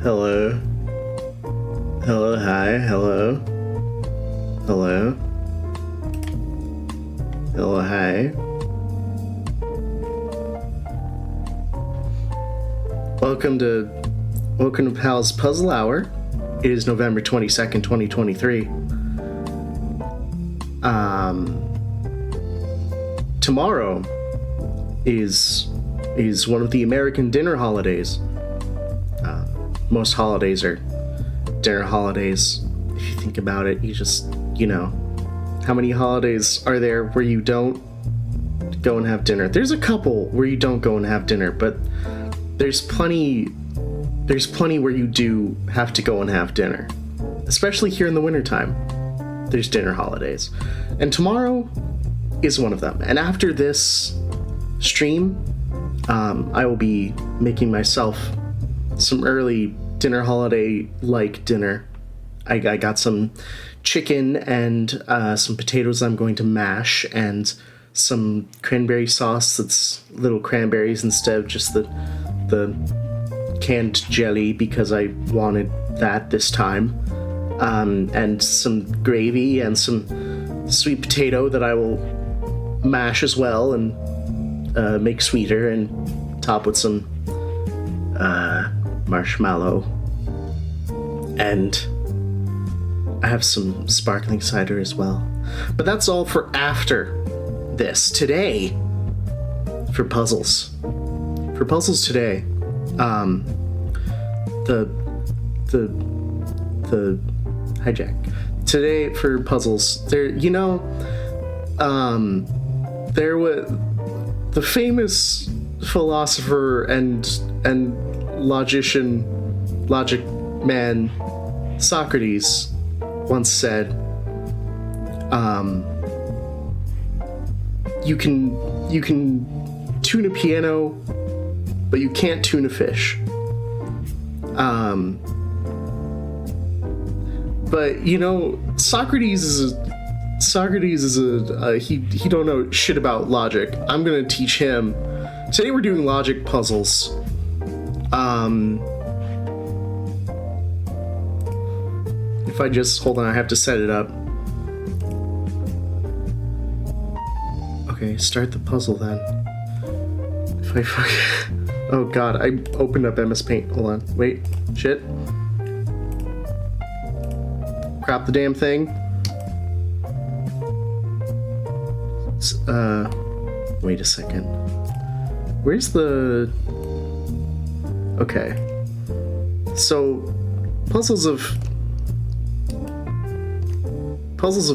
Hello. Hello, hi, hello. Hello. Hello, hi. Welcome to Pal's Puzzle Hour. It is November 22nd, 2023. Tomorrow is one of the American dinner holidays. Most holidays are dinner holidays. If you think about it, how many holidays are there where you don't go and have dinner? There's a couple where you don't go and have dinner, but there's plenty where you do have to go and have dinner. Especially here in the wintertime. There's dinner holidays. And tomorrow is one of them. And after this stream, I will be making myself some early dinner holiday-like dinner. I got some chicken and some potatoes I'm going to mash, and some cranberry sauce that's little cranberries instead of just the canned jelly, because I wanted that this time. And some gravy and some sweet potato that I will mash as well and make sweeter and top with some marshmallow. And I have some sparkling cider as well. But that's all for after this. Today, for puzzles. For puzzles today, the hijack. Today for puzzles, there was the famous philosopher and logic man Socrates once said, you can tune a piano, but you can't tune a fish. But Socrates is he don't know shit about logic. I'm gonna teach him. Today we're doing logic puzzles. If I just hold on, I have to set it up. Okay, start the puzzle then. If I oh god, I opened up MS Paint. Hold on, wait, shit. Crap the damn thing. Wait a second. Where's the... Okay. So, puzzles of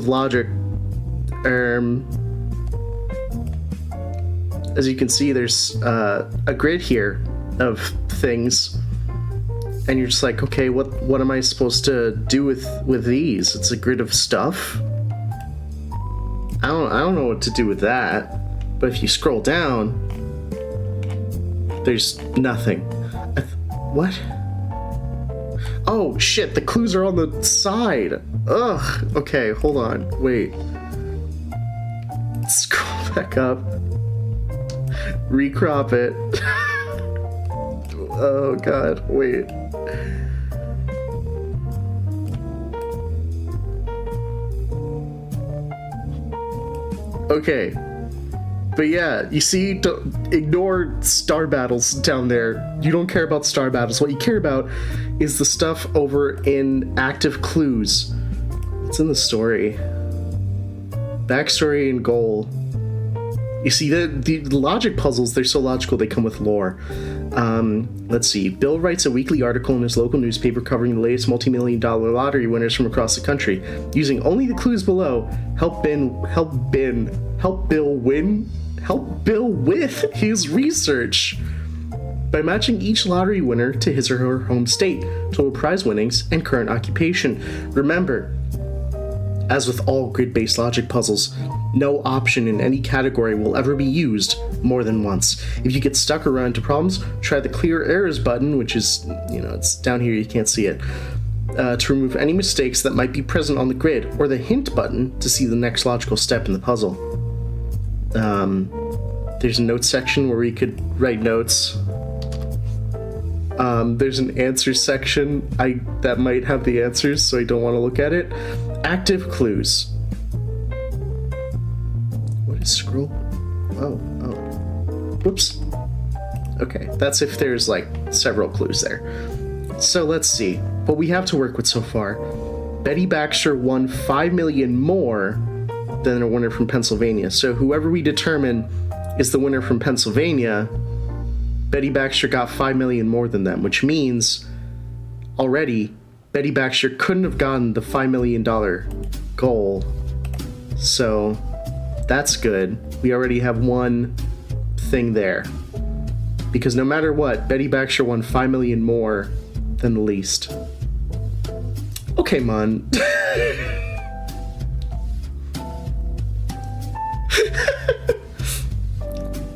logic, as you can see, there's a grid here of things, and you're just like, okay, what am I supposed to do with these? It's a grid of stuff. I don't know what to do with that. But if you scroll down, there's nothing. What? Oh shit, the clues are on the side. Ugh. Okay, hold on. Wait. Scroll back up. Recrop it. Oh god, wait. Okay. But yeah, you see, don't ignore star battles down there. You don't care about star battles. What you care about is the stuff over in active clues. It's in the story. Backstory and goal. You see, the logic puzzles, they're so logical, they come with lore. Let's see. Bill writes a weekly article in his local newspaper covering the latest multi-million-dollar lottery winners from across the country. Using only the clues below, help Bill with his research by matching each lottery winner to his or her home state, total prize winnings, and current occupation. Remember, as with all grid-based logic puzzles, no option in any category will ever be used more than once. If you get stuck or run into problems, try the clear errors button, which is, it's down here, you can't see it, to remove any mistakes that might be present on the grid, or the hint button to see the next logical step in the puzzle. There's a notes section where you could write notes. There's an answer section that might have the answers, so I don't want to look at it. Active clues. What is scroll? Oh. Whoops. Okay, that's if there's like several clues there. So let's see what we have to work with so far. Betty Baxter won $5 million more than a winner from Pennsylvania. So whoever we determine is the winner from Pennsylvania, Betty Baxter got $5 million more than them, which means already Betty Baxter couldn't have gotten the $5 million goal. So that's good. We already have one thing there. Because no matter what, Betty Baxter won $5 million more than the least. Okay, man.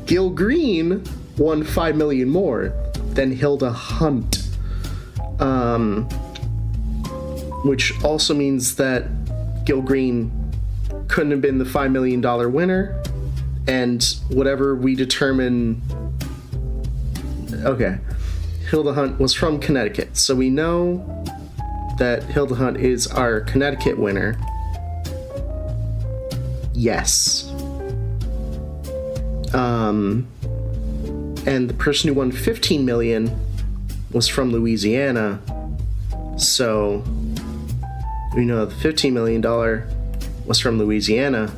Gil Green won $5 million more than Hilda Hunt. Which also means that Gil Green couldn't have been the $5 million winner. And whatever we determine... Okay. Hilda Hunt was from Connecticut. So we know that Hilda Hunt is our Connecticut winner. Yes. And the person who won $15 million was from Louisiana. So we know the $15 million was from Louisiana.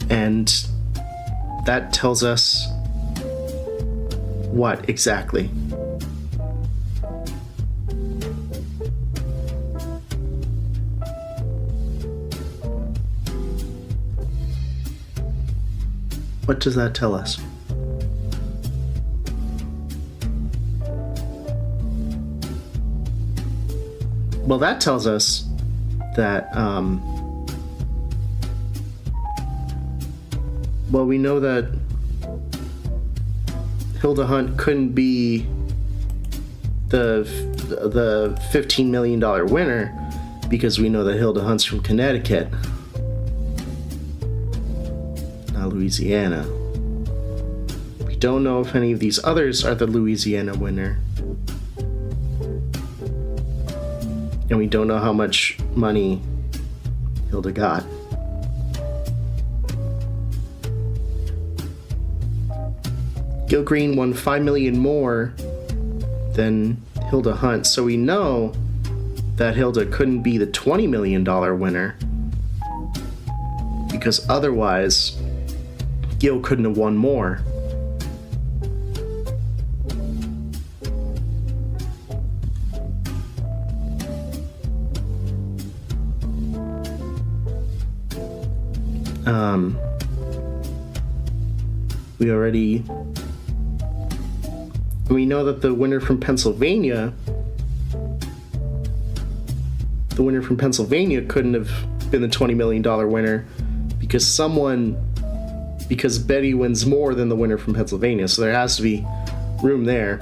And that tells us what exactly? What does that tell us? Well, that tells us that, well, we know that Hilda Hunt couldn't be the $15 million winner because we know that Hilda Hunt's from Connecticut, not Louisiana. We don't know if any of these others are the Louisiana winner. And we don't know how much money Hilda got. Gil Green won $5 million more than Hilda Hunt, so we know that Hilda couldn't be the $20 million winner because otherwise Gil couldn't have won more. We know that the winner from Pennsylvania couldn't have been the $20 million winner because Betty wins more than the winner from Pennsylvania, so there has to be room there.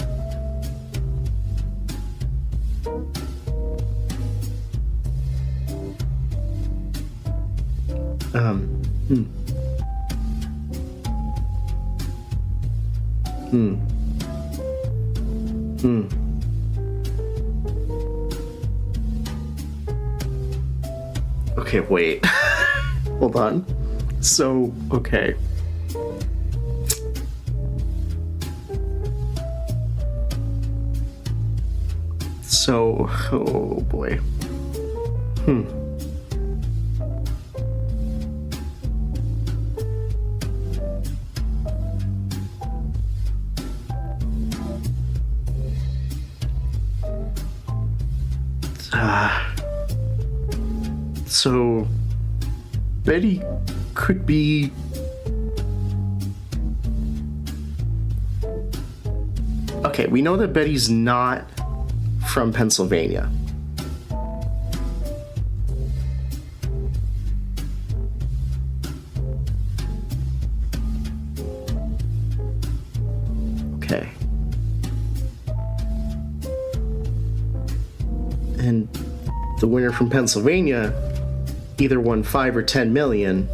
Okay, wait. Hold on. So, okay. So, oh boy. So, Betty could be... Okay, we know that Betty's not from Pennsylvania. Okay. And the winner from Pennsylvania either won 5 or 10 million.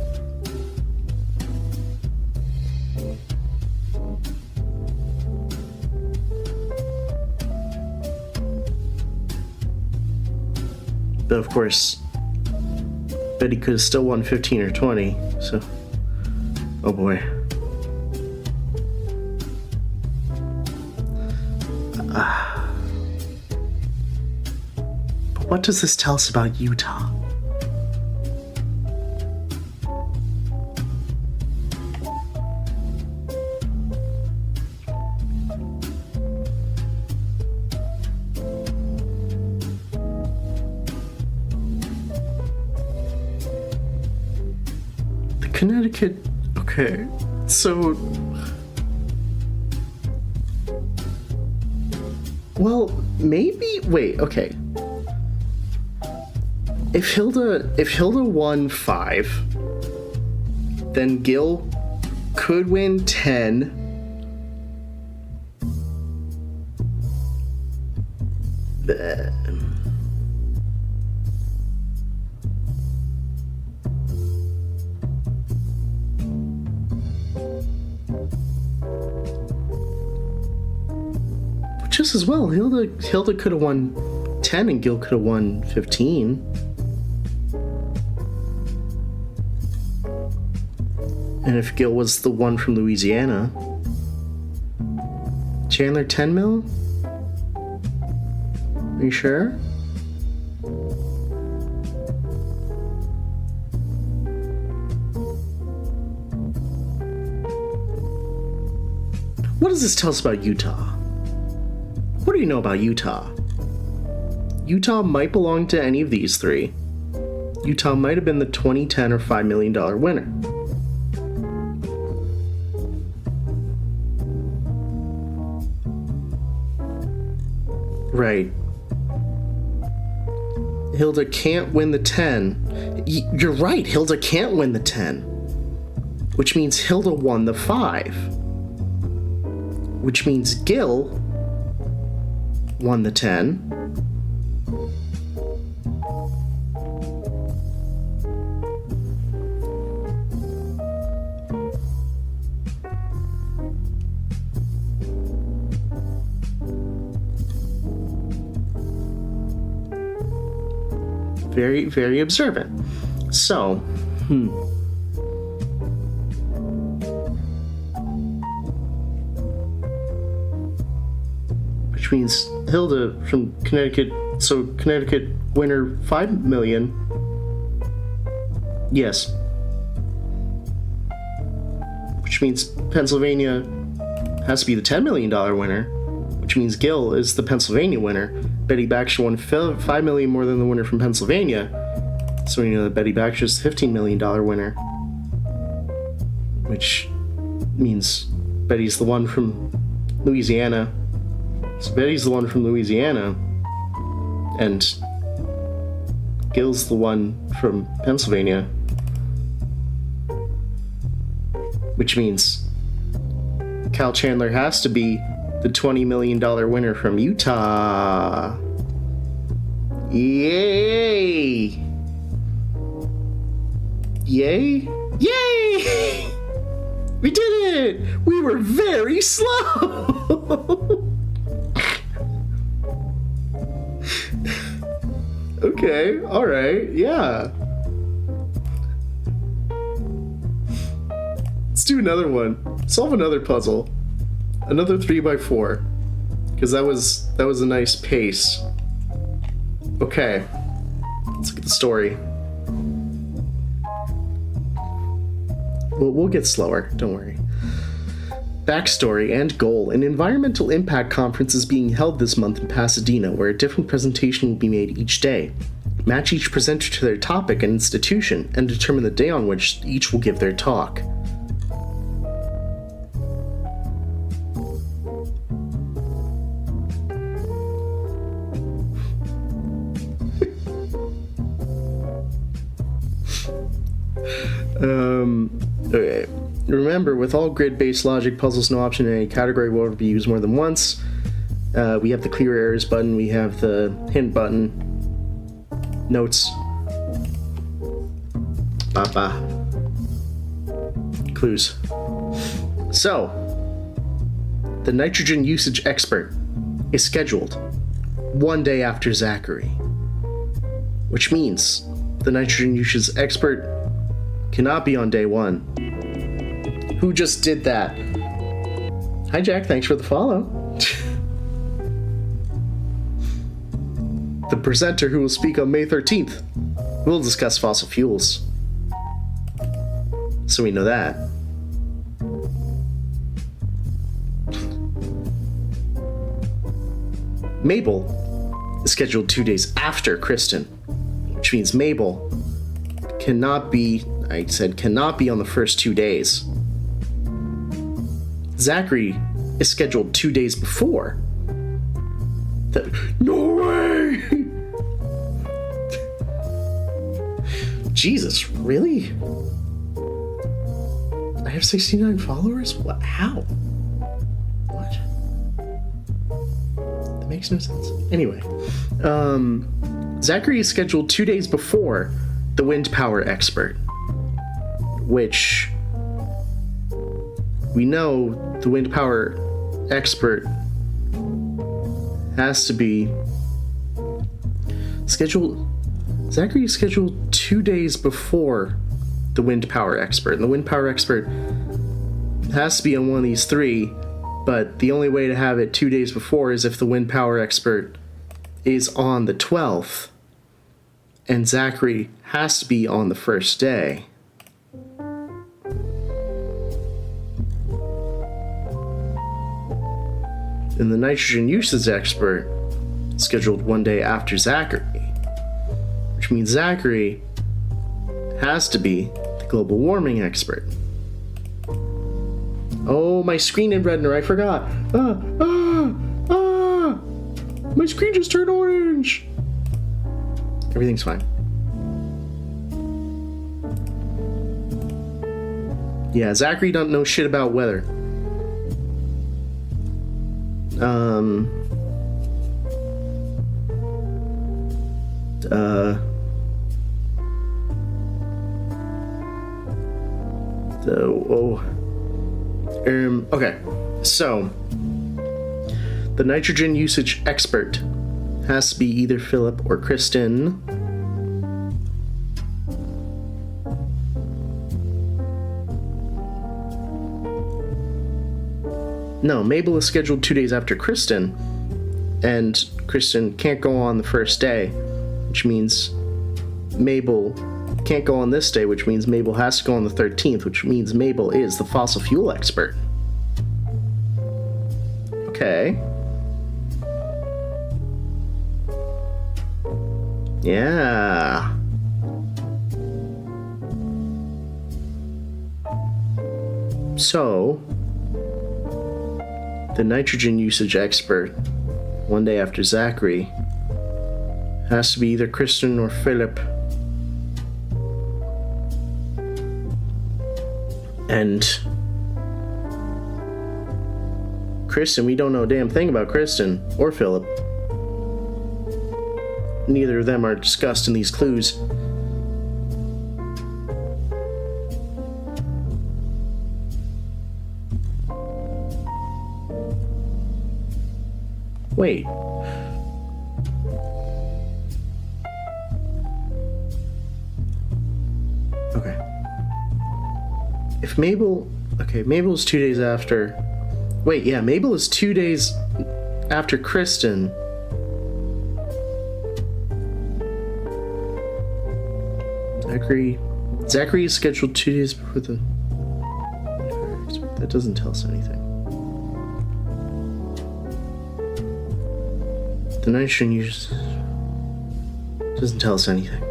Though, of course, Betty could have still won 15 or 20, so... Oh boy. But what does this tell us about Utah? Connecticut. Okay, so. Well, maybe. Wait. Okay. If Hilda won 5, then Gil could win 10. Just as well, Hilda could have won 10 and Gil could have won 15. And if Gil was the one from Louisiana, Chandler 10 mil? Are you sure? What does this tell us about Utah? What do you know about Utah? Utah might belong to any of these 3. Utah might have been the 2010 or $5 million winner. Right. Hilda can't win the 10. You're right, Hilda can't win the 10. Which means Hilda won the 5. Which means Gil won the 10. Very, very observant. So, which means Hilda from Connecticut, so Connecticut winner 5 million. Yes. Which means Pennsylvania has to be the $10 million winner, which means Gil is the Pennsylvania winner. Betty Baxter won $5 million more than the winner from Pennsylvania, so we know that Betty Baxter is the $15 million winner, which means Betty's the one from Louisiana. So Betty's the one from Louisiana, and Gil's the one from Pennsylvania, which means Kyle Chandler has to be the $20 million winner from Utah. Yay! Yay? Yay! We did it! We were very slow! Okay, alright, yeah. Let's do another one. Solve another puzzle. Another 3x4. Because that was a nice pace. Okay. Let's look at the story. We'll get slower, don't worry. Backstory and goal. An environmental impact conference is being held this month in Pasadena, where a different presentation will be made each day. Match each presenter to their topic and institution, and determine the day on which each will give their talk. Okay. Remember, with all grid-based logic puzzles, no option in any category will ever be used more than once. We have the clear errors button, we have the hint button, notes, clues. So, the nitrogen usage expert is scheduled one day after Zachary. which means the nitrogen usage expert cannot be on day 1. Who just did that? Hi Jack, thanks for the follow. The presenter who will speak on May 13th will discuss fossil fuels. So we know that. Mabel is scheduled 2 days after Kristen, which means Mabel cannot be, I said cannot be on the first 2 days. Zachary is scheduled 2 days before. No way! Jesus, really? I have 69 followers? What? How? What? That makes no sense. Anyway, Zachary is scheduled 2 days before the wind power expert, which we know the wind power expert has to be scheduled. Zachary is scheduled 2 days before the wind power expert, and the wind power expert has to be on one of these 3, but the only way to have it 2 days before is if the wind power expert is on the 12th, and Zachary has to be on the first day. And the nitrogen usage expert is scheduled 1 day after Zachary, which means Zachary has to be the global warming expert. Oh, my screen in Redner, I forgot. My screen just turned orange. Everything's fine. Yeah, Zachary don't know shit about weather. Okay, so the nitrogen usage expert has to be either Philip or Kristen. No, Mabel is scheduled 2 days after Kristen, and Kristen can't go on the first day, which means Mabel can't go on this day, which means Mabel has to go on the 13th, which means Mabel is the fossil fuel expert. Okay. Yeah. So, the nitrogen usage expert, 1 day after Zachary, has to be either Kristen or Philip. And Kristen, we don't know a damn thing about Kristen or Philip. Neither of them are discussed in these clues. Wait. Okay. If Mabel... Okay, Mabel is 2 days after... Wait, yeah, Mabel is 2 days after Kristen. Zachary is scheduled 2 days before the... That doesn't tell us anything. The nitrogen use doesn't tell us anything.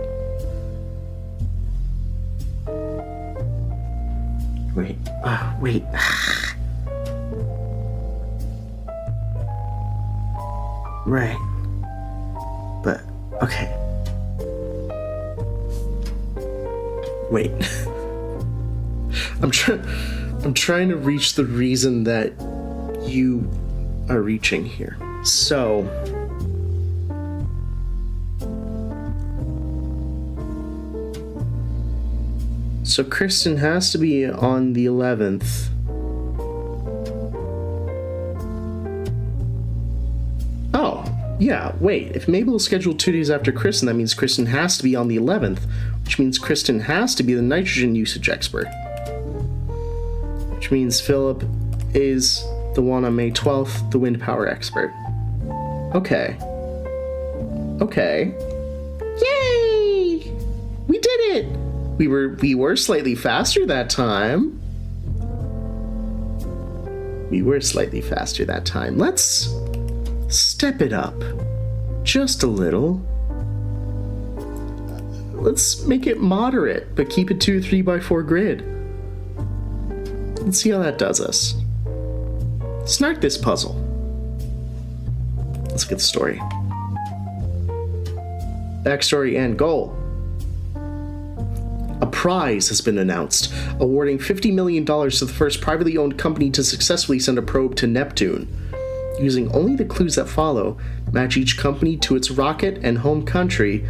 Wait. Wait. Right. But, okay. Wait. I'm trying to reach the reason that you are reaching here. So, Kristen has to be on the 11th. Oh, Yeah, wait. If Mabel is scheduled 2 days after Kristen, that means Kristen has to be on the 11th, which means Kristen has to be the nitrogen usage expert. Which means Philip is the one on May 12th, the wind power expert. Okay. Okay. Yay! We did it! We were slightly faster that time. Let's step it up just a little. Let's make it moderate, but keep it to a 3x4 grid. Let's see how that does us. Snark this puzzle. Let's get the story. Backstory and goal. A prize has been announced, awarding $50 million to the first privately owned company to successfully send a probe to Neptune. Using only the clues that follow, match each company to its rocket and home country,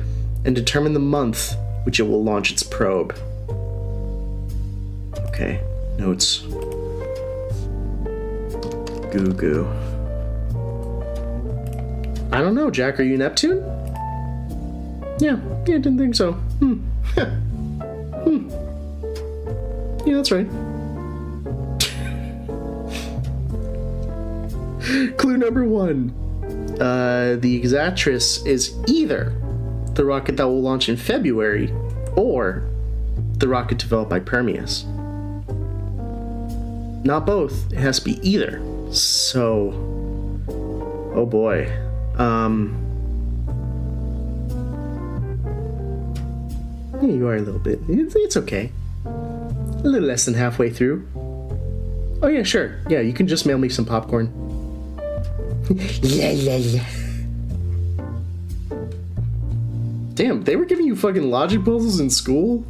and determine the month which it will launch its probe. Okay, notes. Goo goo. I don't know, Jack, are you Neptune? Yeah, didn't think so. Yeah, that's right. Clue number 1. The Exactress is either the rocket that will launch in February or the rocket developed by Permius. Not both. It has to be either. So, oh boy. Yeah, you are a little bit. It's okay. A little less than halfway through. Oh yeah, sure. Yeah, you can just mail me some popcorn. Yeah. Damn, they were giving you fucking logic puzzles in school?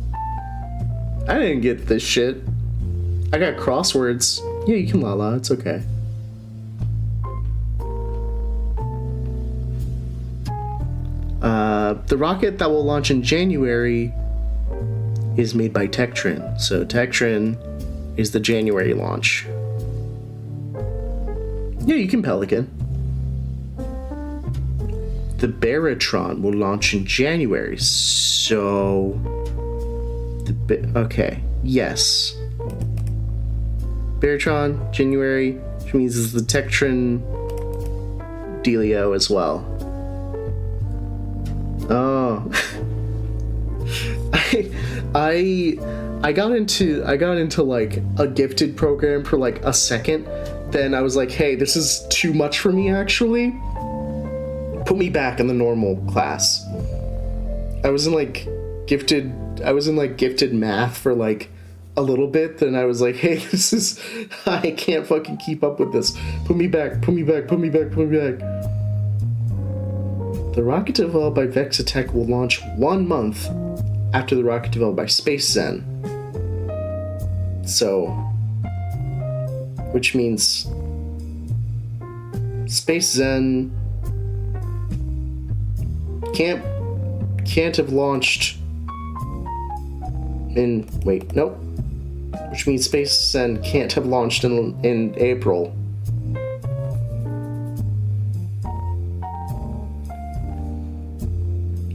I didn't get this shit. I got crosswords. Yeah, you can la-la, it's okay. The rocket that will launch in January is made by Tektrin. So Tektrin is the January launch. Yeah, you can Pelican. The Baratron will launch in January. So okay, yes. Baratron, January, which means it's the Tektrin dealio as well. Oh. I got into like a gifted program for like a second. Then I was like, hey, this is too much for me actually. Put me back in the normal class. I was in like gifted math for like a little bit, then I was like, hey, I can't fucking keep up with this. Put me back. The rocket developed by Vexitech will launch 1 month after the rocket developed by Space Zen. So, which means Space Zen can't have launched in, wait, nope. Which means Space Zen can't have launched in April.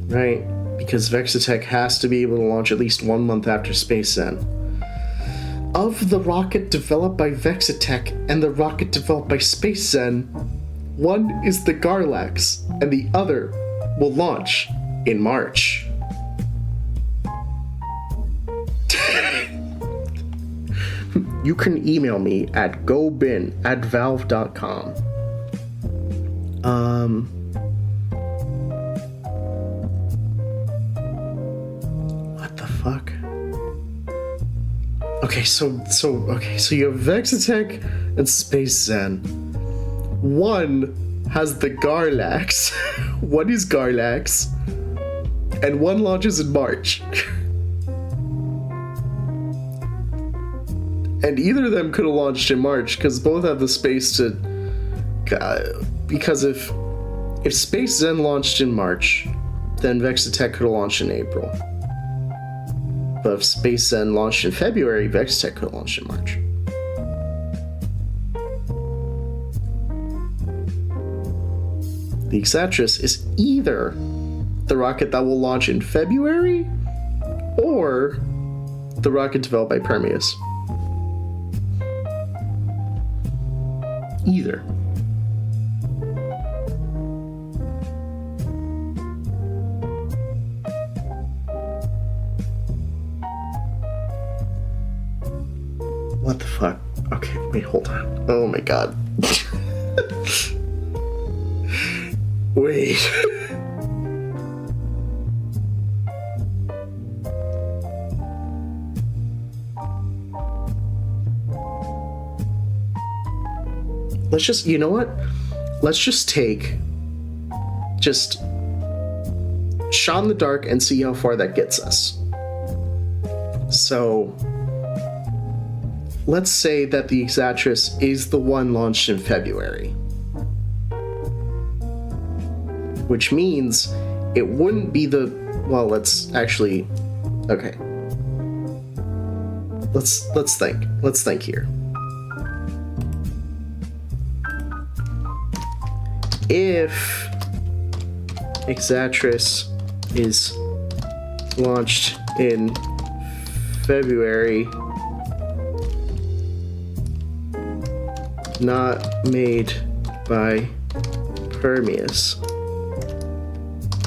Right, because Vexitech has to be able to launch at least 1 month after Space Zen. Of the rocket developed by Vexitech and the rocket developed by Space Zen, one is the Garlax, and the other will launch in March. You can email me at gobin@valve.com. What the fuck? Okay, so you have Vexitech and Space Zen. One has the Garlax. One is Garlax. And one launches in March. And either of them could have launched in March, because both have the space to... because if Space Zen launched in March, then Vexitech could have launched in April. But if Space Zen launched in February, Vexitech could have launched in March. the Exatris is either the rocket that will launch in February or the rocket developed by Permius. Either. What the fuck? Okay, wait, hold on. Oh my god. Wait. Let's just, you know what? Let's just take shot in the dark and see how far that gets us. So let's say that the Exatris is the one launched in February. Which means it wouldn't be the... Well, let's actually... Okay. Let's think. Let's think here. If Exatris is launched in February, not made by Permius.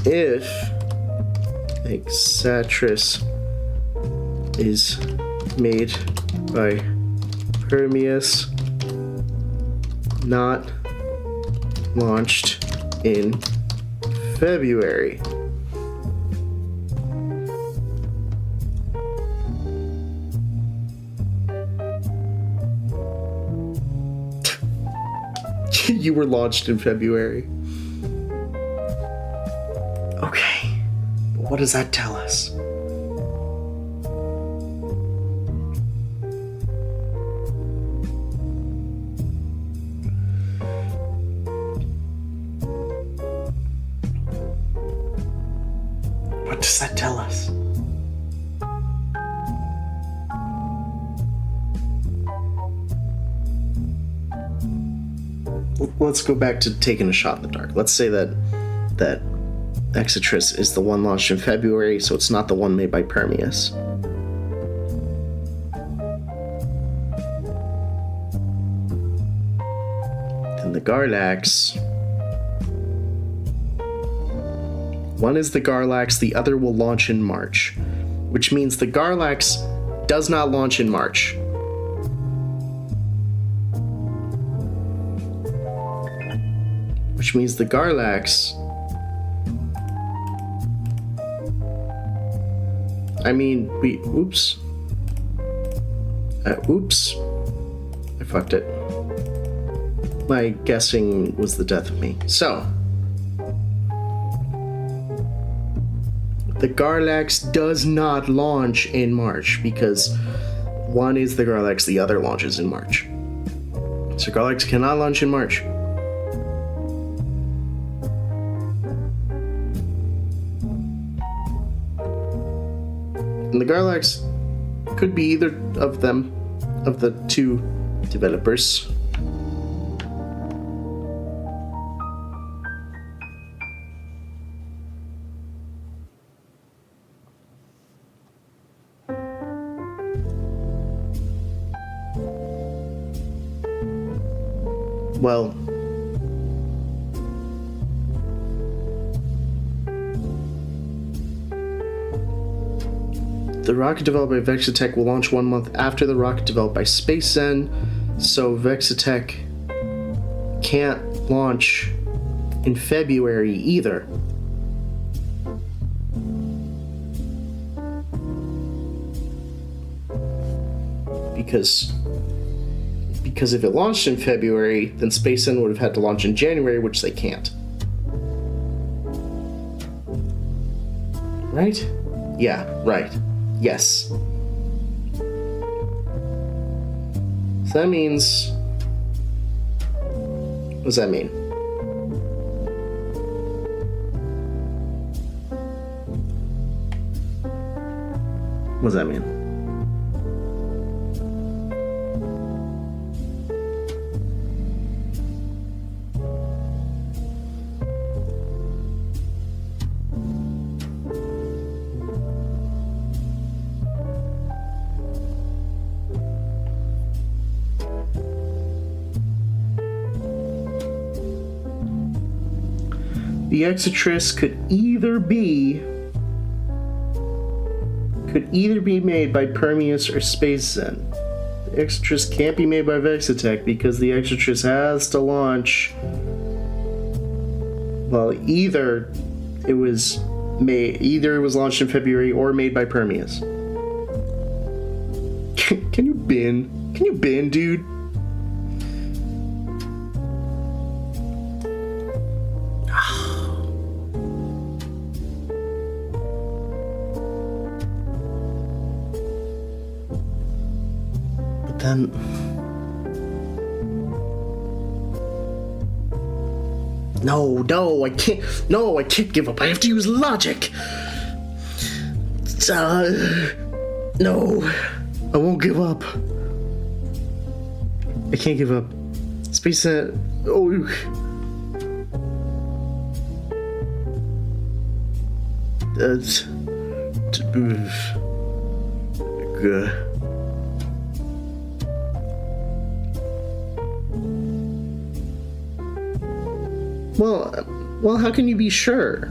If Exatris is made by Permius, not launched in February. You were launched in February. Okay, but what does that tell us? What does that tell us? Let's go back to taking a shot in the dark. Let's say that Exatris is the one launched in February, so it's not the one made by Permius. Then the Garlax. One is the Garlax, the other will launch in March, which means the Garlax does not launch in March. Which means the Garlax... Oops. Oops. I fucked it. My guessing was the death of me. So... the Garlax does not launch in March because one is the Garlax, the other launches in March. So Garlax cannot launch in March. And the Garlax could be either of them, of the two developers. Well, the rocket developed by Vexitech will launch 1 month after the rocket developed by SpaceZen, so Vexitech can't launch in February either. Because if it launched in February, then SpaceZen would have had to launch in January, which they can't. Right? Yeah, right. Yes. So that means... what does that mean? What does that mean? The Exotrus could either be made by Permeus or Space Zen. The Exotrus can't be made by Vexitech because the Exotrus has to launch. Well, either it was launched in February or made by Permeus. Can you bin, dude? But then No, I can't. No, I can't give up. I have to use logic. No, I won't give up. I can't give up. Space Zen. Oh. Good. Well, how can you be sure?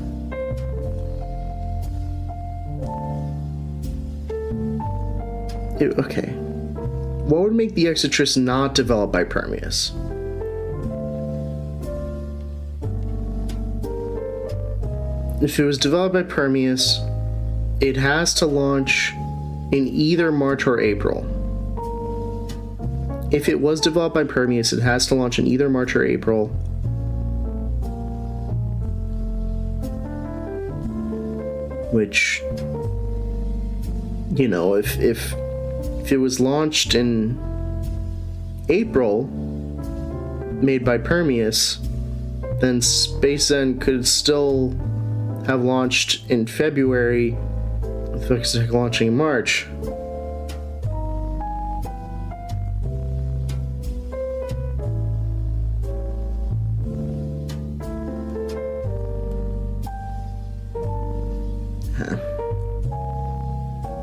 Okay. What would make the Exotrus not developed by Permeus? If it was developed by Permeus, it has to launch in either March or April. If it was developed by Permeus, it has to launch in either March or April. Which, you know, if it was launched in April, made by Permeus, then Space Zen could still have launched in February, with Vexitech launching in March.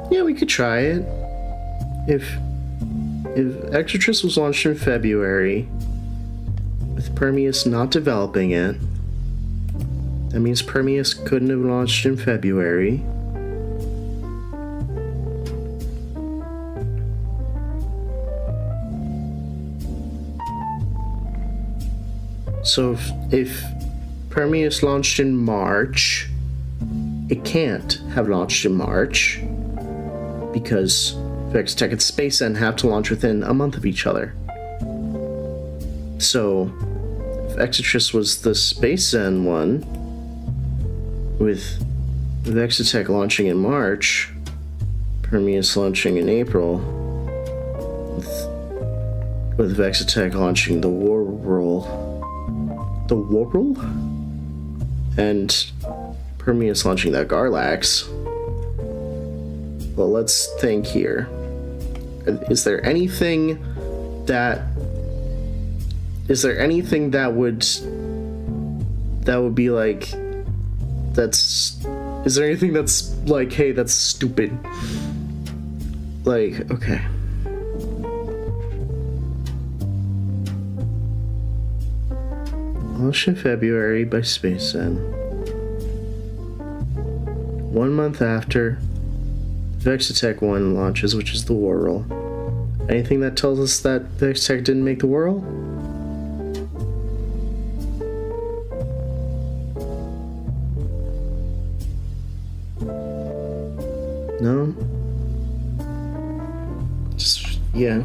Yeah, we could try it. If Exotrus was launched in February, with Permeus not developing it, that means Permeus couldn't have launched in February. So if Permeus launched in March, it can't have launched in March because Vexitech and Space Zen have to launch within a month of each other. So if Exotrus was the Space Zen one, with Vexitech launching in March, Permeus launching in April, with Vexitech launching the Warroll, and Permeus launching that Garlax. Well, let's think here. Is there anything that would be like, is there anything that's like, hey, that's stupid? Like, okay. Launched in February by Space Zen. 1 month after Vexitech 1 launches, which is the Warroll. Anything that tells us that Vexitech didn't make the Warroll? No? Just, yeah.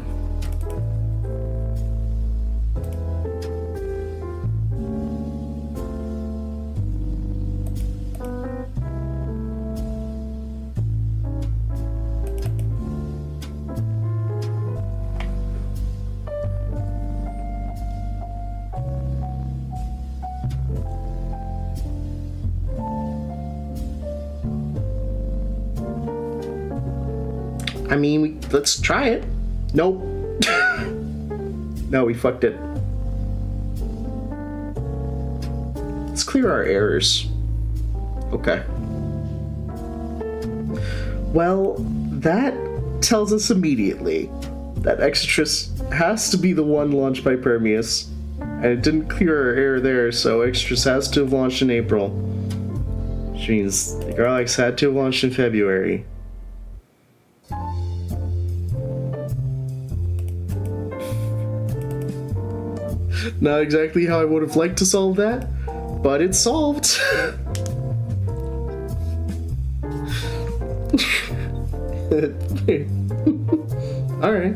I mean, let's try it. Nope. No, we fucked it. Let's clear our errors. Okay. Well, that tells us immediately that Exotrus has to be the one launched by Permeus, And it didn't clear our air there, so Extras has to have launched in April. Which means the Garlics had to have launched in February. Not exactly how I would have liked to solve that, but it's solved. Alright.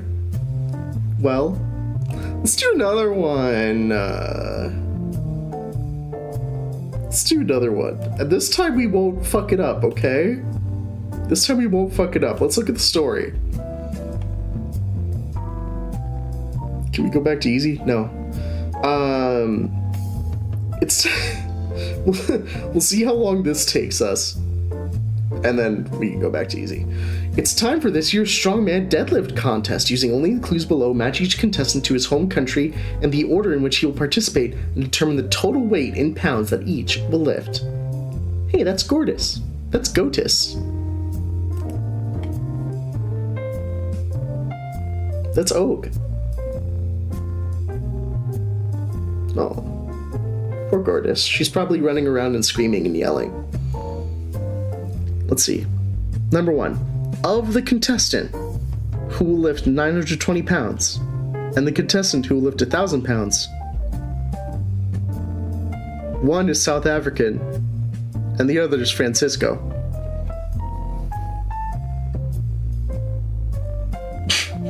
Well, let's do another one. Let's do another one. And this time we won't fuck it up, okay? This time we won't fuck it up. Let's look at the story. Can we go back to easy? No. It's... we'll see how long this takes us. And then we can go back to easy. It's time for this year's Strongman Deadlift contest. Using only the clues below, match each contestant to his home country and the order in which he will participate and determine the total weight in pounds that each will lift. Hey, that's Gortys. That's Gotis. That's Og. Oh. Poor Gortys. She's probably running around and screaming and yelling. Let's see. Number 1. Of the contestant who will lift 920 pounds and the contestant who will lift 1,000 pounds, one is South African and the other is Francisco.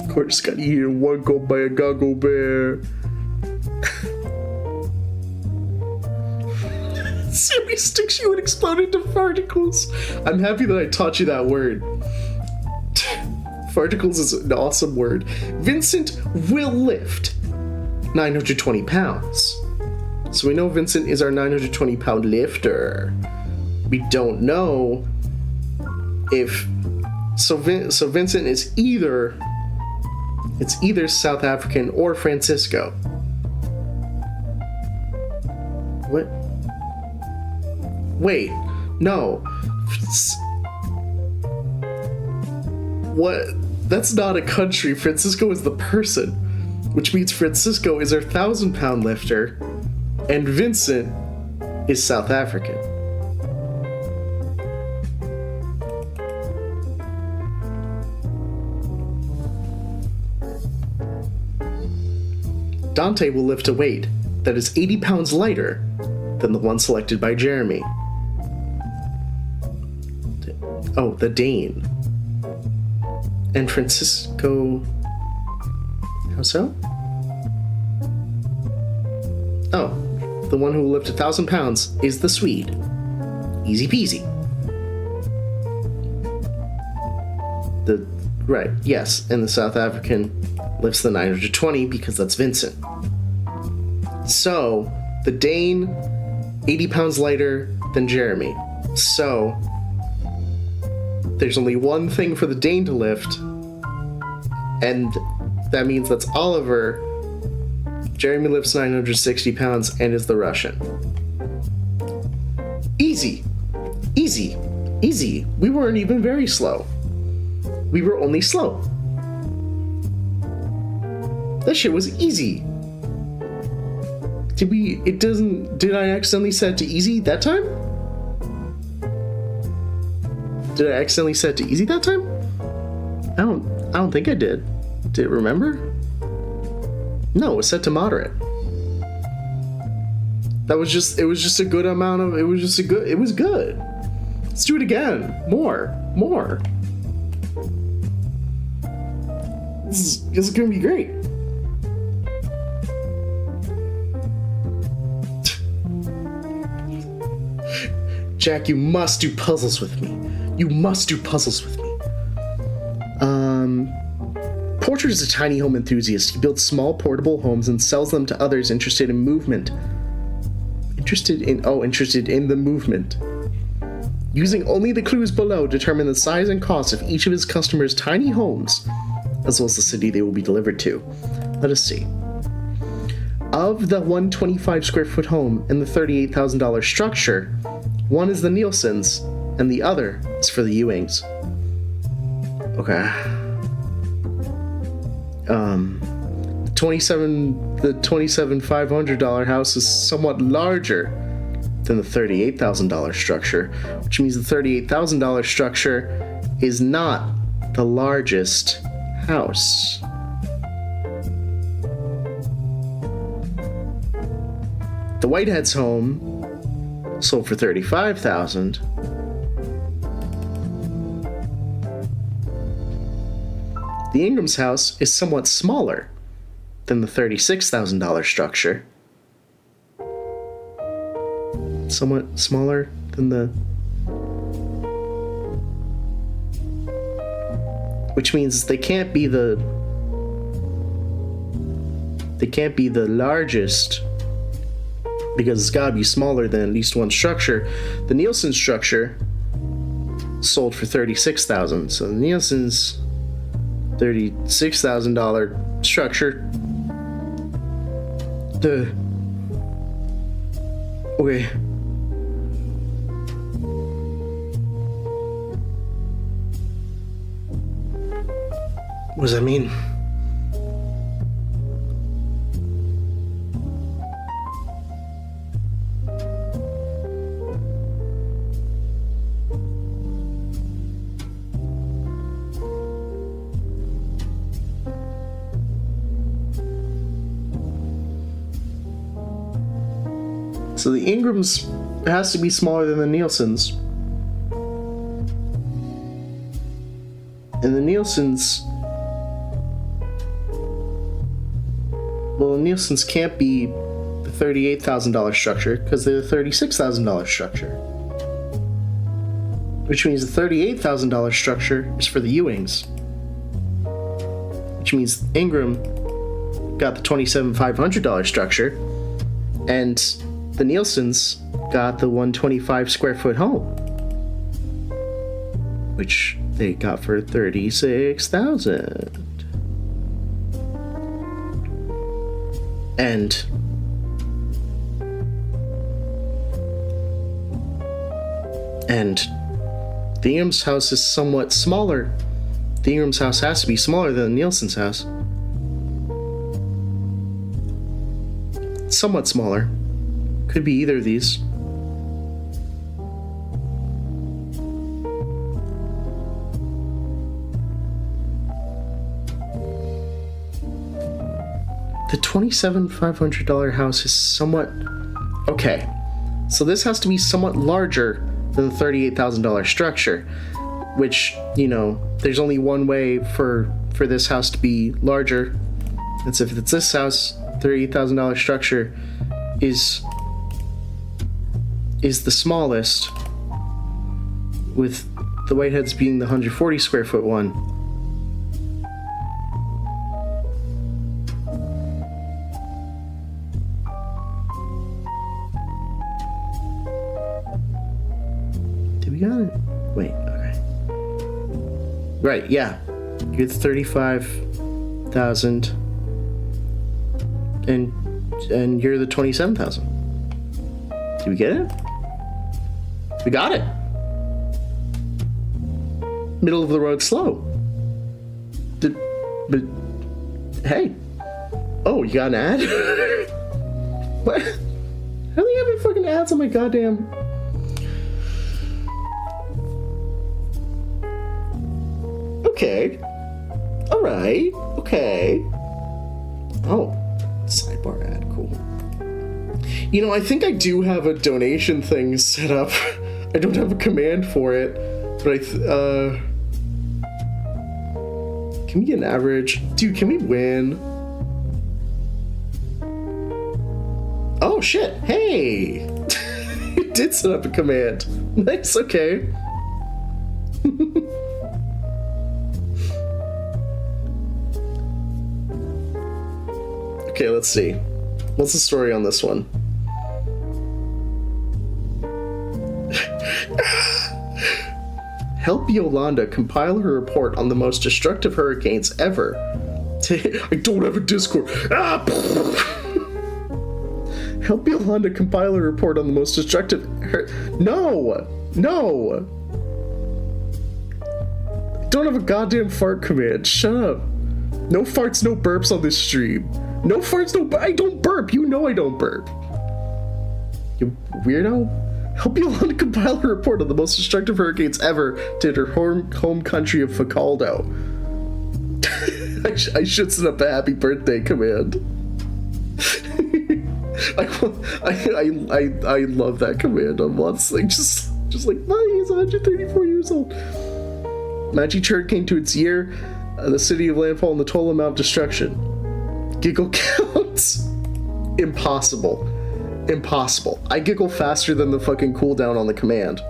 Of course, got eaten one go by a goggle bear. Sammy sticks you and explode into farticles. I'm happy that I taught you that word. Farticles is an awesome word. Vincent will lift 920 pounds. So we know Vincent is our 920 pound lifter. We don't know if... So Vincent is either... It's either South African or Francisco. What? Wait, no. What? That's not a country. Francisco is the person, which means Francisco is our 1,000-pound lifter, and Vincent is South African. Dante will lift a weight that is 80 pounds lighter than the one selected by Jeremy. Oh, the Dane. And Francisco... How so? Oh, the one who will lift 1,000 pounds is the Swede. Easy peasy. Right, yes, and the South African lifts the 920 because that's Vincent. So, the Dane, 80 pounds lighter than Jeremy. So, there's only one thing for the Dane to lift, and that means that's Oliver. Jeremy lifts 960 pounds and is the Russian. Easy. Easy. Easy. We weren't even very slow. We were only slow. That shit was easy. Did I accidentally set it to easy that time? Did I accidentally set it to easy that time? I don't think I did. Did it remember? No, it was set to moderate. It was just a good amount of, it was good. Let's do it again. More. This is gonna be great. Jack, you must do puzzles with me. You must do puzzles with me. Porter is a tiny home enthusiast. He builds small portable homes and sells them to others interested in movement. Interested in the movement. Using only the clues below, determine the size and cost of each of his customers' tiny homes, as well as the city they will be delivered to. Let us see. Of the 125 square foot home and the $38,000 structure, one is the Nielsen's, and the other is for the Ewings. Okay. $27,500 house is somewhat larger than the $38,000 structure, which means the $38,000 structure is not the largest house. The Whitehead's home sold for $35,000. The Ingram's house is somewhat smaller than the $36,000 structure. Somewhat smaller than the... Which means they can't be the largest, because it's gotta be smaller than at least one structure. The Nielsen structure sold for $36,000. So the Nielsen's $36,000 structure. Okay. What does that mean? So the Ingrams has to be smaller than the Nielsen's. And the Nielsen's... Well, the Nielsen's can't be the $38,000 structure because they're the $36,000 structure. Which means the $38,000 structure is for the Ewings. Which means Ingram got the $27,500 structure, and the Nielsen's got the 125 square foot home, which they got for $36,000. And the Ingram's house is somewhat smaller. The Ingram's house has to be smaller than the Nielsen's house. Somewhat smaller. Could be either of these. The $27,500 house is somewhat... Okay, so this has to be somewhat larger than the $38,000 structure, which, you know, there's only one way for this house to be larger. That's if it's this house, $38,000 structure is the smallest, with the Whitehead's being the 140 square foot one. Did we got it? Wait, okay. Right, yeah. You're the 35,000 and you're the 27,000. Did we get it? We got it. Middle of the road slow. But hey. Oh, you got an ad? What? How do they have any fucking ads on my goddamn... Okay. Alright. Okay. Oh. Sidebar ad. Cool. You know, I think I do have a donation thing set up. I don't have a command for it, but can we get an average? Dude, can we win? Oh, shit. Hey! It did set up a command. Nice, okay. Okay, let's see. What's the story on this one? Help Yolanda compile her report on the most destructive hurricanes ever. I don't have a Discord. Ah! Help Yolanda compile her report on the most destructive... No! No! I don't have a goddamn fart command. Shut up. No farts, no burps on this stream. No farts, no. I don't burp. You know I don't burp. You weirdo. Help Yolanda compile a report on the most destructive hurricanes ever to her home country of Facaldo. I should set up a happy birthday command. I love that command on once. Like just like, buddy, he's 134 years old. Magic hurricane to its year, the city of landfall and the total amount of destruction. Giggle counts. Impossible. I giggle faster than the fucking cooldown on the command.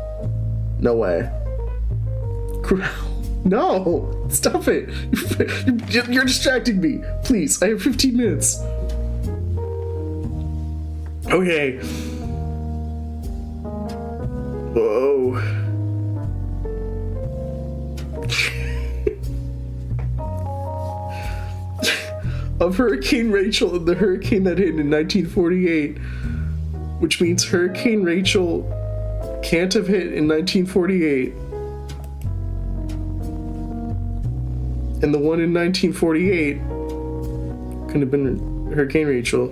No way. No! Stop it! You're distracting me! Please, I have 15 minutes. Okay. Whoa. Of Hurricane Rachel and the hurricane that hit in 1948, which means Hurricane Rachel can't have hit in 1948. And the one in 1948 couldn't have been Hurricane Rachel.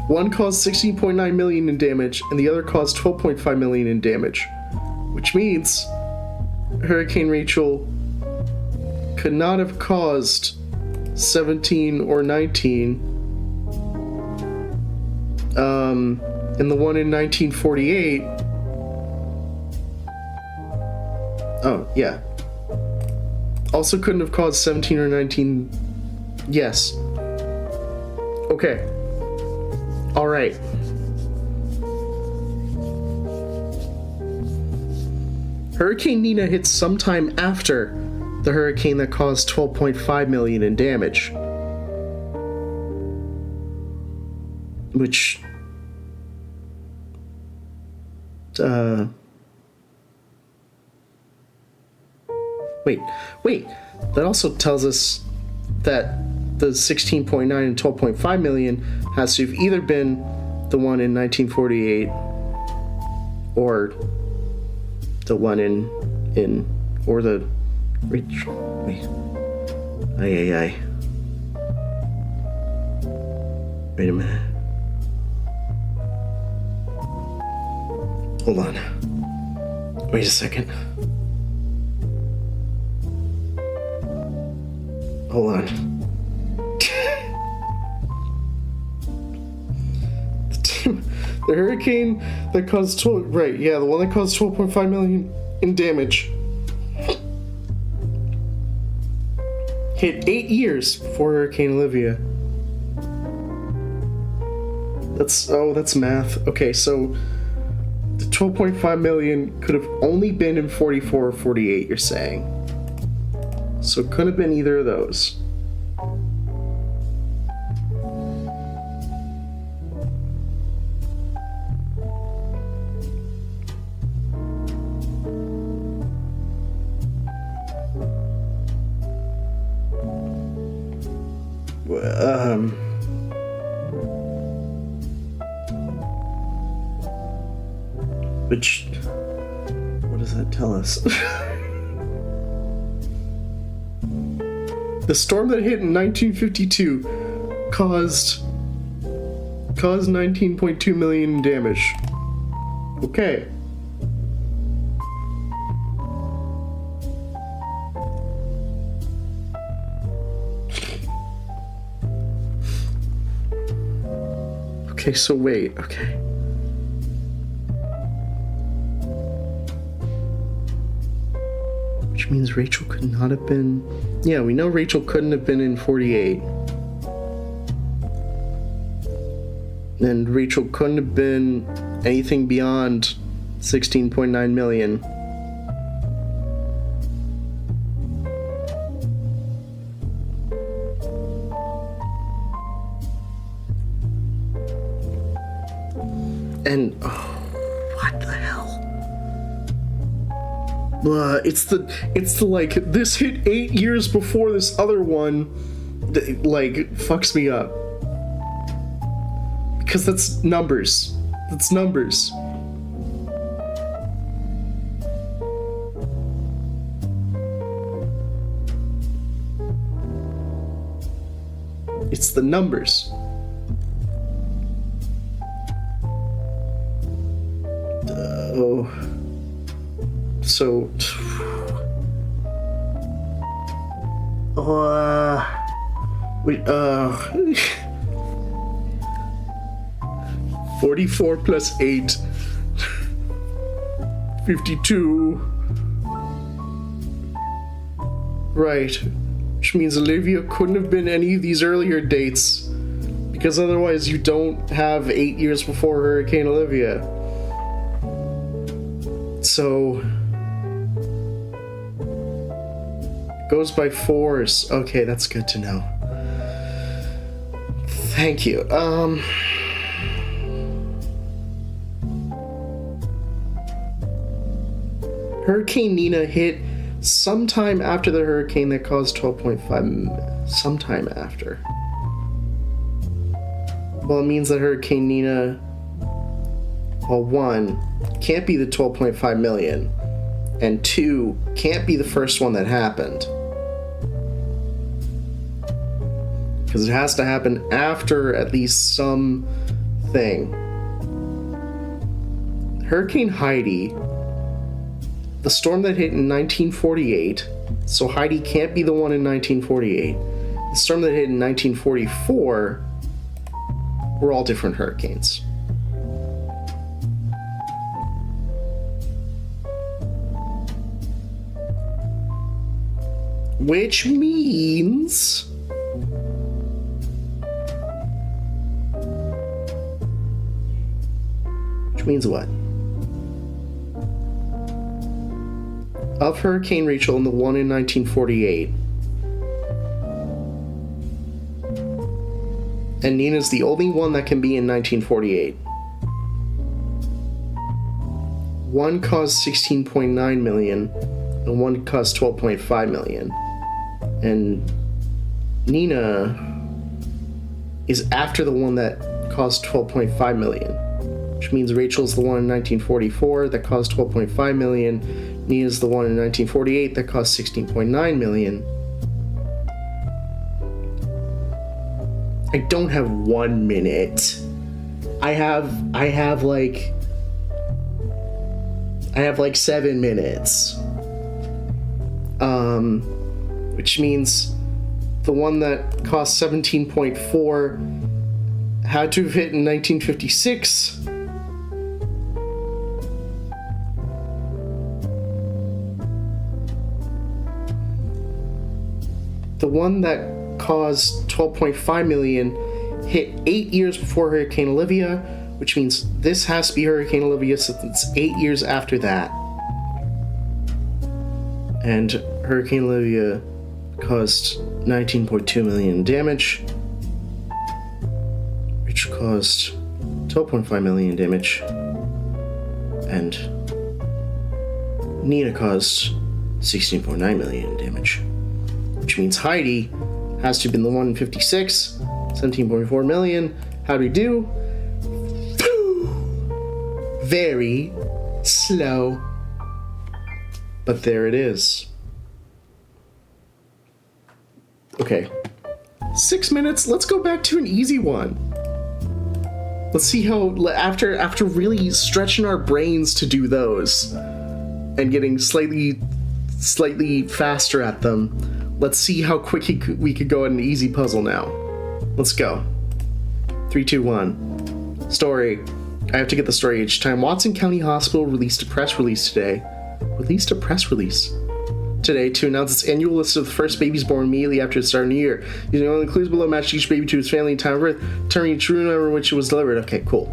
One caused 16.9 million in damage, and the other caused 12.5 million in damage, which means Hurricane Rachel could not have caused 17 or 19. And the one in 1948. Oh, yeah. Also couldn't have caused 17 or 19. Yes. Okay. All right. Hurricane Nina hits sometime after the hurricane that caused 12.5 million in damage. Which wait. That also tells us that the 16.9 and 12.5 million has to have either been the one in 1948 or the one or the wait. Wait a minute. Hold on. Wait a second. Hold on. The hurricane that caused the one that caused 12.5 million in damage hit 8 years before Hurricane Olivia. That's math. Okay, so the 12.5 million could have only been in 44 or 48, you're saying. So it couldn't have been either of those. Which, what does that tell us? The storm that hit in 1952 caused 19.2 million in damage. Okay. Okay, so wait, okay. Which means Rachel could not have been... Yeah, we know Rachel couldn't have been in 48. And Rachel couldn't have been anything beyond 16.9 million. And what the hell? It's the like, this hit 8 years before this other one that, like, fucks me up. Because that's numbers. That's numbers. It's the numbers. So... Wait, 44 plus 8. 52. Right. Which means Olivia couldn't have been any of these earlier dates. Because otherwise you don't have 8 years before Hurricane Olivia. So... goes by fours. Okay, that's good to know. Thank you. Hurricane Nina hit sometime after the hurricane that caused 12.5. Sometime after. Well, it means that Hurricane Nina, well, 1, can't be the 12.5 million, and 2, can't be the first one that happened. Because it has to happen after at least some thing. Hurricane Heidi, the storm that hit in 1948, so Heidi can't be the one in 1948. The storm that hit in 1944 were all different hurricanes. Which means... means what? Of Hurricane Rachel and the one in 1948. And Nina's the only one that can be in 1948. One caused 16.9 million, and one caused 12.5 million. And Nina is after the one that caused 12.5 million. Which means Rachel's the one in 1944 that caused 12.5 million. Nina's the one in 1948 that caused 16.9 million. I don't have 1 minute. I have like 7 minutes. Which means the one that cost 17.4 had to have hit in 1956. The one that caused 12.5 million hit 8 years before Hurricane Olivia, which means this has to be Hurricane Olivia since it's 8 years after that. And Hurricane Olivia caused 19.2 million damage, which caused 12.5 million damage, and Nina caused 16.9 million damage. Which means Heidi has to have been the one in 56, 17.4 million. How do we do? Very slow. But there it is. Okay. 6 minutes. Let's go back to an easy one. Let's see how, after really stretching our brains to do those and getting slightly faster at them, let's see how quick we could go at an easy puzzle now. Let's go. 3, 2, 1. Story. I have to get the story each time. Watson County Hospital released a press release today. Today to announce its annual list of the first babies born immediately after the start of the new year. Using only clues below match each baby to its family and time of birth, determining true number in which it was delivered. Okay, cool.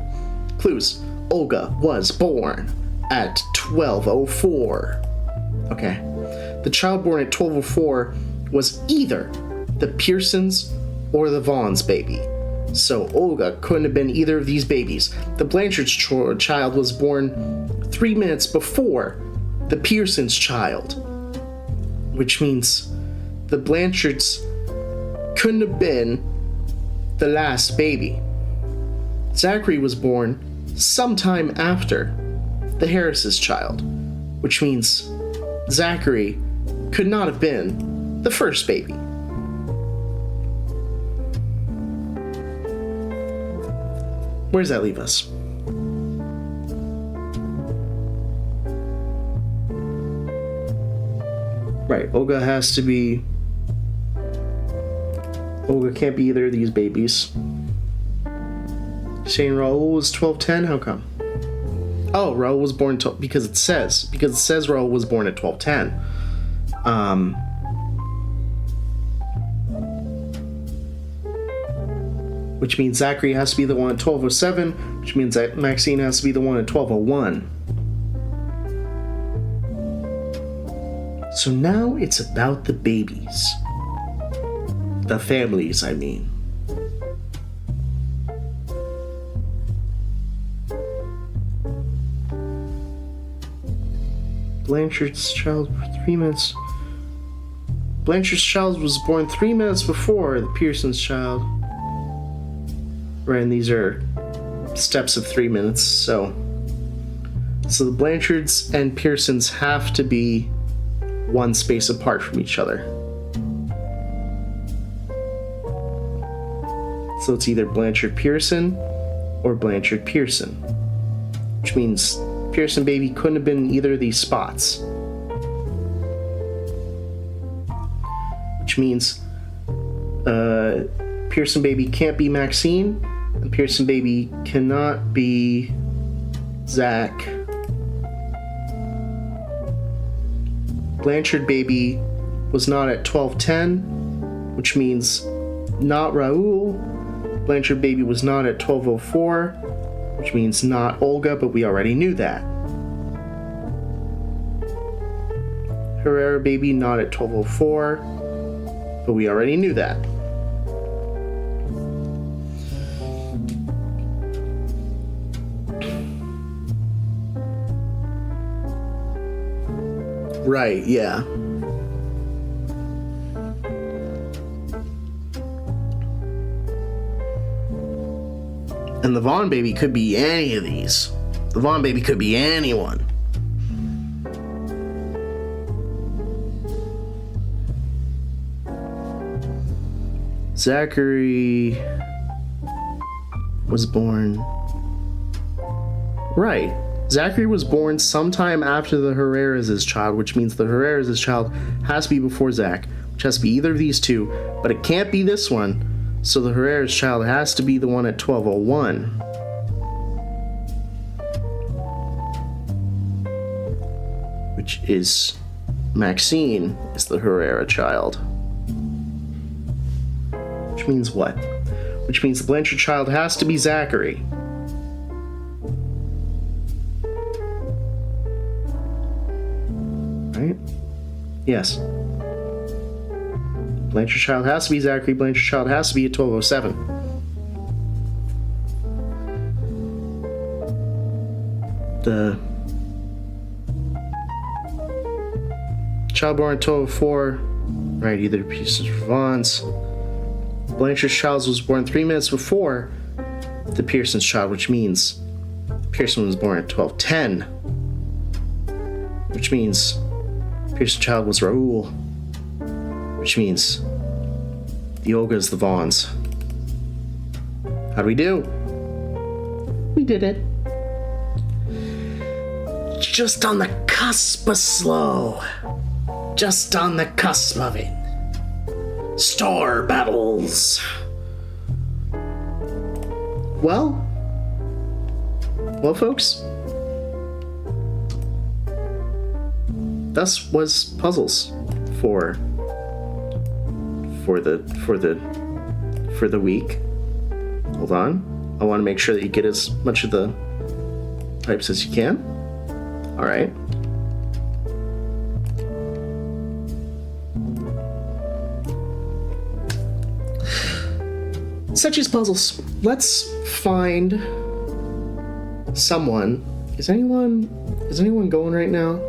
Clues. Olga was born at 12:04. Okay. The child born at 12:04 was either the Pearsons or the Vaughn's baby. So Olga couldn't have been either of these babies. The Blanchard's child was born 3 minutes before the Pearsons' child, which means the Blanchards couldn't have been the last baby. Zachary was born sometime after the Harris's child, which means Zachary could not have been the first baby. Where does that leave us? Right, Olga can't be either of these babies. Saying Raul was 1210? How come? Oh, Raul was born because it says Raul was born at 1210. Which means Zachary has to be the one at 1207, which means that Maxine has to be the one at 1201. So now it's about the babies. The families, I mean. Blanchard's child for 3 minutes. Blanchard's child was born 3 minutes before the Pearson's child. Right, and these are steps of 3 minutes, so the Blanchards and Pearsons have to be one space apart from each other. So it's either Blanchard Pearson or Blanchard Pearson, which means Pearson baby couldn't have been in either of these spots. Which means Pearson baby can't be Maxine, and Pearson baby cannot be Zach. Blanchard baby was not at 1210, which means not Raul. Blanchard baby was not at 1204, which means not Olga, but we already knew that. Herrera baby not at 1204, but we already knew that. Right, yeah. And the Vaughn baby could be any of these. The Vaughn baby could be anyone. Zachary was born. Right. Zachary was born sometime after the Herreras' child, which means the Herreras' child has to be before Zach, which has to be either of these two, but it can't be this one, so the Herreras' child has to be the one at 1201. Which is Maxine is the Herrera child. Which means what? Which means the Blanchard child has to be Zachary. Right? Yes. Blanchard child has to be Zachary. Blanchard child has to be at 1207. The child born at 1204, right? Either pieces or Vaughn's. Blanchard's child was born 3 minutes before the Pearson's child, which means Pearson was born at 1210, which means Pearson's child was Raul, which means the Olga's the Vaughns. How'd we do? We did it. Just on the cusp of slow. Just on the cusp of it. Star battles. Well, folks, thus was puzzles for the week. Hold on, I want to make sure that you get as much of the types as you can. All right. Such as puzzles. Let's find someone. Is anyone going right now?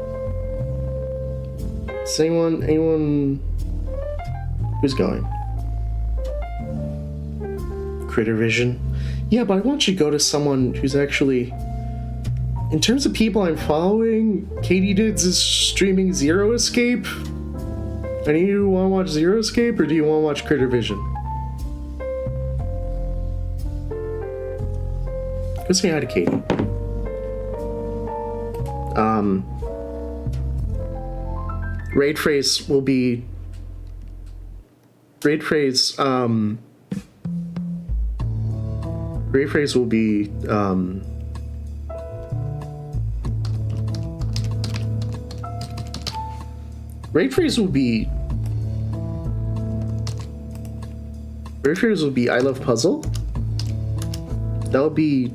Is anyone who's going? Critter Vision? Yeah, but I want you to go to someone who's actually, in terms of people I'm following, Katie Dids is streaming Zero Escape. And you want to watch Zero Escape, or do you want to watch Critter Vision? Go say hi to Katie. Raid phrase will be... Raid phrase will be... Raid phrase will be... Raid phrase will be I love puzzle. That would be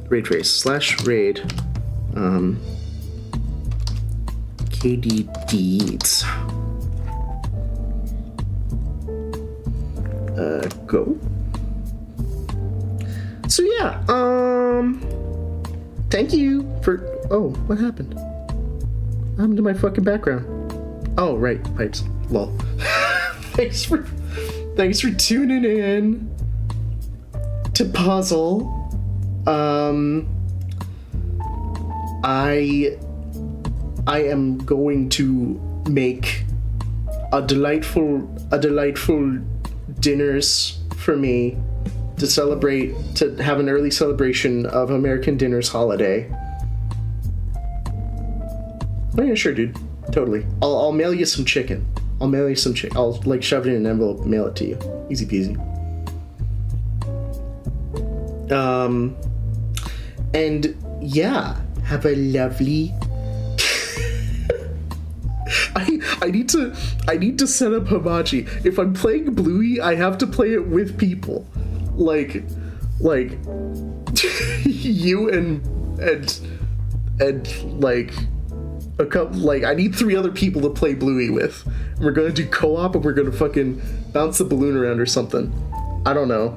raid phrase / raid KD Deeds. Go. So yeah, thank you for... Oh, what happened? What happened to my fucking background? Oh, right, pipes. Lol. Thanks for tuning in to Puzzle. I am going to make a delightful dinners for me to celebrate, to have an early celebration of American Dinners holiday. Oh yeah, sure, dude. Totally. I'll mail you some chicken. I'll mail you some chicken. I'll like shove it in an envelope and mail it to you. Easy peasy. And yeah, have a lovely... I need to set up Hamachi. If I'm playing Bluey, I have to play it with people. Like you and like a couple, like I need 3 other people to play Bluey with. And we're gonna do co-op and we're gonna fucking bounce the balloon around or something. I don't know.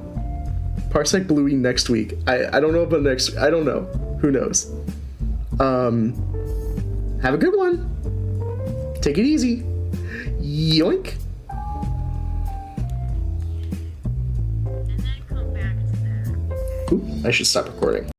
Parsec Bluey next week. I don't know about next. I don't know. Who knows? Have a good one. Take it easy. Yoink. And then come back to that. Oop, I should stop recording.